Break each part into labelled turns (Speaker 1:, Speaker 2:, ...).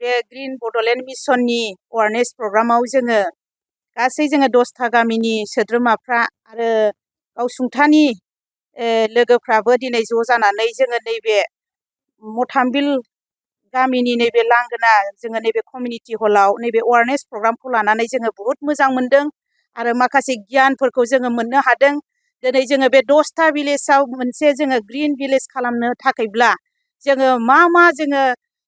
Speaker 1: बे ग्रिन बड'लेण्ड मिसननि एवारनेस प्रग्रामाव जोङो गासै जोङो 10था गामिनि सोद्रोमाफ्रा आरो गावसुंथानि लोगोफ्राबो दिनै ज' जानानै जोङो नैबे मथामबिल गामिनि नैबे लांगोना जोङो नैबे कमिउनिटि हलाव नैबे एवारनेस प्रग्रामखौ लानानै जोङो बहुद मोजां मोनदों आरो माखासे गियानफोरखौ जोङो मोननो हादों। दिनै जोङो बे 10था भिलेजाव मोनसे जोङो ग्रिन भिलेज खालामनो थाखायब्ला जोङो मा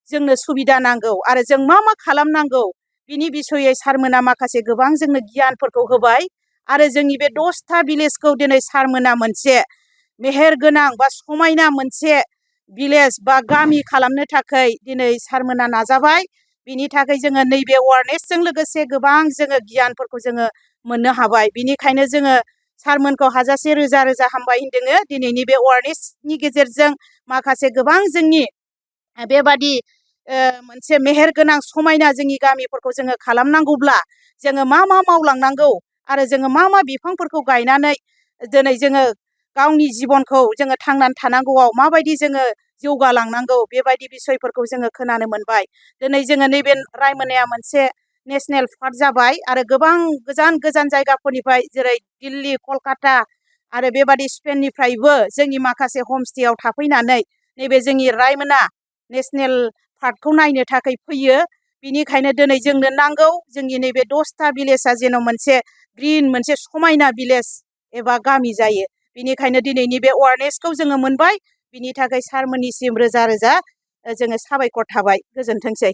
Speaker 1: जोंनो सुबिदा नांगौ आरो जों मा खालामनांगौ बिनि बिसयै सारमोना माखासे गोबां जोंनो गियानफोरखौ होबाय आरो जोंनि बे 10था भिलेजखौ दिनै सारमोना मोनसे मेहेर गोनां बा समायना मोनसे भिलेज बा गामि खालामनो थाखाय दिनै सारमोना नाजाबाय। बिनि थाखाय जोङो नैबे एवारनेसजों लोगोसे गोबां जोङो गियानफोरखौ जोङो मोननो हाबाय। बिनिखायनो जोङो सारमोनखौ हाजासे रोजा रोजा हामबाय होनदों। दिनैनि बे एवारनेसनि गेजेरजों माखासे गोबां जोंनि बेबादि मोनसे मेहेर गोनां समायना जोंनि गामिफोरखौ जोङो खालामनांगौब्ला जोङो मा मावलांनांगौ आरो जोङो मा बिफांफोरखौ गायनानै दिनै जोङो गावनि जिबनखौ जोङो थांनानै थानांगौआव माबायदि जोङो जौगालांनांगौ बेबायदि बिसयफोरखौ जोङो खोनानो मोनबाय। दिनै जोङो नैबे रायमनाया मोनसे नेसनेल पार्क जाबाय आरो गोबां गोजान गोजान जायगाफोरनिफ्राय जेरै दिल्ली, कलकाता आरो बेबादि स्पेननिफ्रायबो जोंनि माखासे हमस्टेयाव थाफैनानै नैबे जोंनि रायमना नेसनेल पार्कखौ नायनो थाखाय फैयो। बिनिखायनो दिनै जोंनो नांगौ जोंनि नैबे 10था भिलेजआ जेन' मोनसे ग्रिन मोनसे समायना भिलेज एबा गामि जायो। बिनिखायनो दिनैनि बे एवारनेसखौ जोङो मोनबाय। बिनि थाखाय सारमोननिसिम रोजा रोजा जोङो साबायखर थाबाय। गोजोनथोंसै।